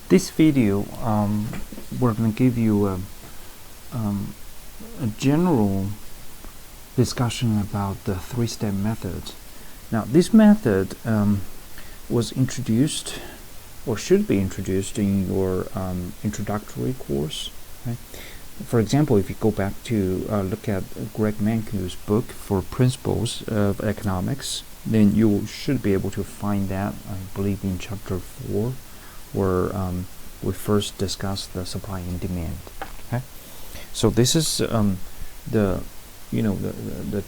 This video, we're going to give you a general discussion about the three-step method. Now, this method was introduced, or should be introduced, in your introductory course. Okay? For example, if you go back to look at Greg Mankiw's book for Principles of Economics, then you should be able to find that, I believe, in chapter 4, where we first discussed the supply and demand. Okay, so this is the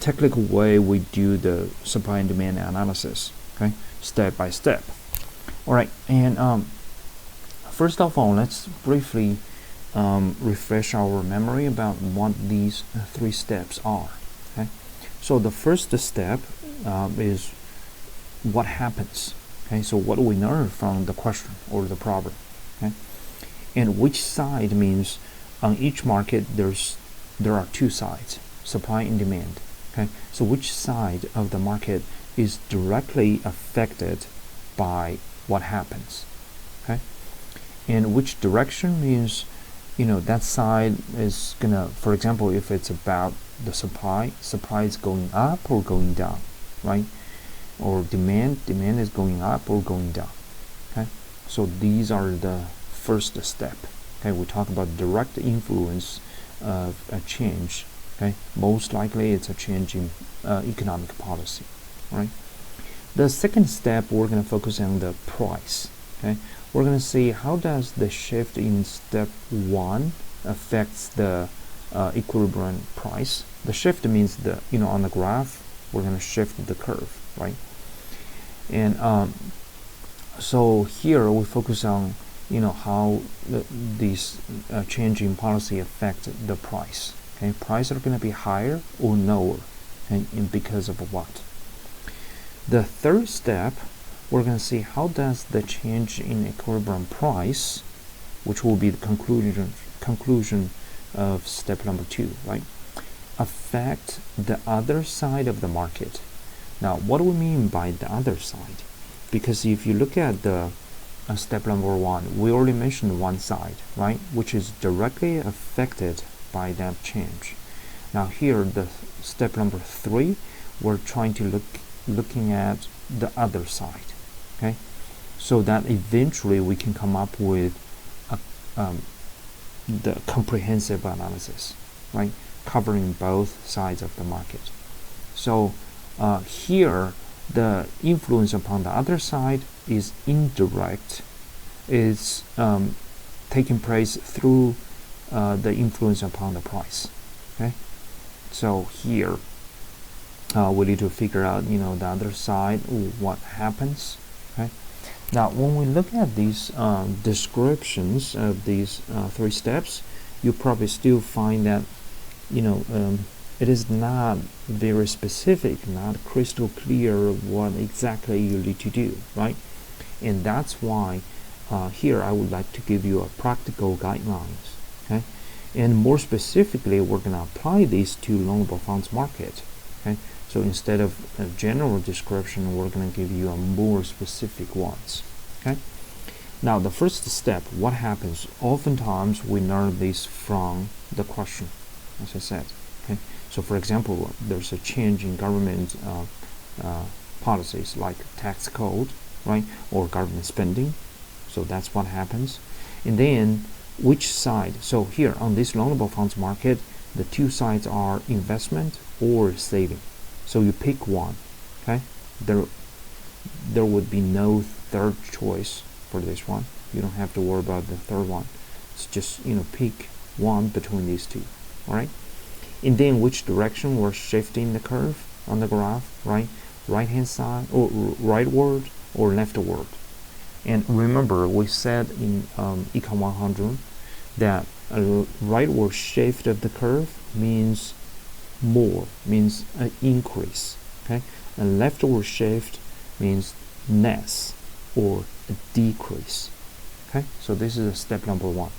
technical way we do the supply and demand analysis. Okay, step by step. All right, and first of all, let's briefly refresh our memory about what these three steps are. Okay, so the first step is what happens. Okay, so what do we learn from the question or the problem? Okay, and which side means on each market there are two sides, supply and demand. Okay, so which side of the market is directly affected by what happens? Okay, and which direction means that side is gonna, for example, if it's about the supply is going up or going down, right? Or demand is going up or going down. Okay, so these are the first step. Okay, we talk about direct influence of a change. Okay, most likely it's a change in economic policy, right? The second step, we're going to focus on the price. Okay, we're going to see how does the shift in step 1 affects the equilibrium price. The shift means on the graph we're going to shift the curve, right? And so here we focus on how these change in policy affect the price. Okay, prices are going to be higher or lower, and because of what? The third step, we're going to see how does the change in equilibrium price, which will be the conclusion of step number 2, right, affect the other side of the market. Now, what do we mean by the other side? Because if you look at the step number 1, we already mentioned one side, right, which is directly affected by that change. Now here, the step number 3, we're trying to looking at the other side. Okay, so that eventually we can come up with the comprehensive analysis, right, covering both sides of the market. So here, the influence upon the other side is indirect, is taking place through the influence upon the price. Okay, so here we need to figure out the other side, what happens. Okay, now when we look at these descriptions of these three steps, you probably still find that it is not very specific, not crystal clear what exactly you need to do, right? And that's why here I would like to give you a practical guidelines. Okay, and more specifically, we're going to apply these to loanable funds market. Okay, so instead of a general description, we're going to give you a more specific ones. Okay, now the first step, what happens? Oftentimes we learn this from the question, as I said. Okay, so for example, there's a change in government policies like tax code, right, or government spending. So that's what happens. And then which side? So here on this loanable funds market, the two sides are investment or saving. So you pick one. Okay, there would be no third choice for this one. You don't have to worry about the third one. It's just pick one between these two. All right. And then which direction we're shifting the curve on the graph, right? Right hand side, or rightward or leftward. And remember, we said in Econ 100 that a rightward shift of the curve means more, means an increase. Okay, a leftward shift means less or a decrease. Okay, so this is step number 1.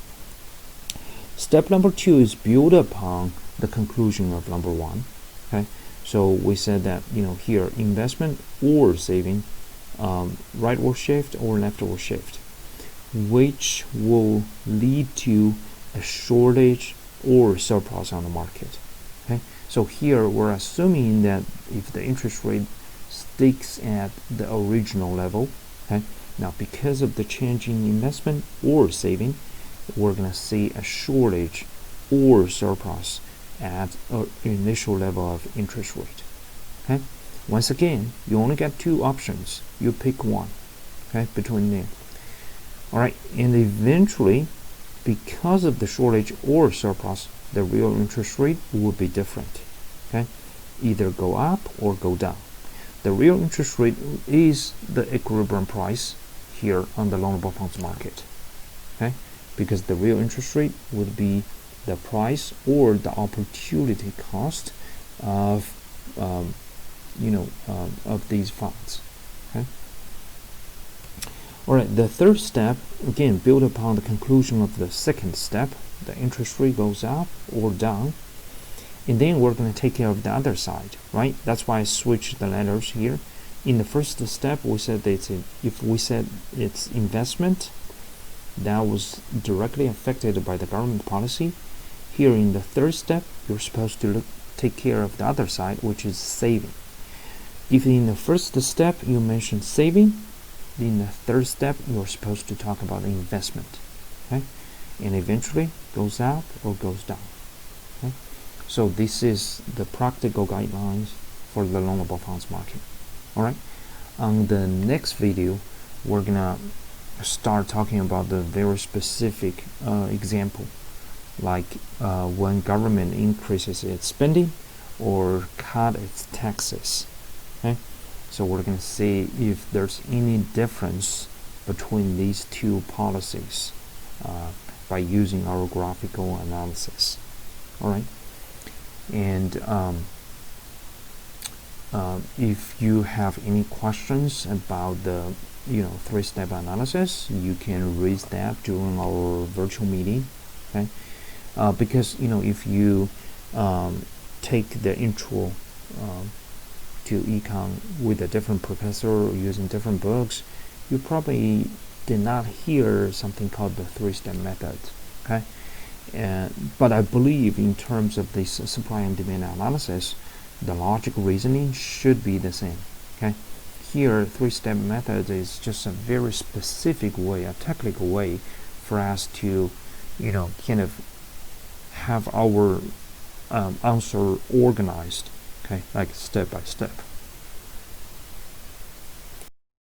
Step number 2 is built upon the conclusion of number 1. Okay, so we said that here investment or saving, rightward shift or leftward shift. which will lead to a shortage or surplus on the market. Okay, so here we're assuming that if the interest rate sticks at the original level, okay, now because of the change in investment or saving, we're going to see a shortage or surplus at an initial level of interest rate. Okay, once again, you only get two options. You pick one, okay, between them. All right, and eventually, because of the shortage or surplus, the real interest rate will be different. Okay, either go up or go down. The real interest rate is the equilibrium price here on the loanable funds market. Okay, because the real interest rate would be the price or the opportunity cost of of these funds. Okay. All right, the third step, again, build upon the conclusion of the second step. The interest rate goes up or down, and then we're going to take care of the other side, right? That's why I switched the letters here. In the first step, we said that if we said it's investment, that was directly affected by the government policy. Here in the third step, you're supposed to take care of the other side, which is saving. If in the first step you mentioned saving, in the third step you're supposed to talk about investment. Okay, and eventually goes up or goes down. Okay, so this is the practical guidelines for the loanable funds market. All right, on the next video, we're gonna start talking about the very specific example, like when government increases its spending or cut its taxes. Okay, so we're going to see if there's any difference between these two policies by using our graphical analysis. All right, and if you have any questions about the three-step analysis, you can raise that during our virtual meeting. Okay, because if you take the intro to econ with a different professor or using different books, you probably did not hear something called the three-step method. Okay, but I believe in terms of this supply and demand analysis, the logical reasoning should be the same. Okay, here three-step method is just a very specific way, a technical way for us to kind of have our answer organized, okay, like step by step.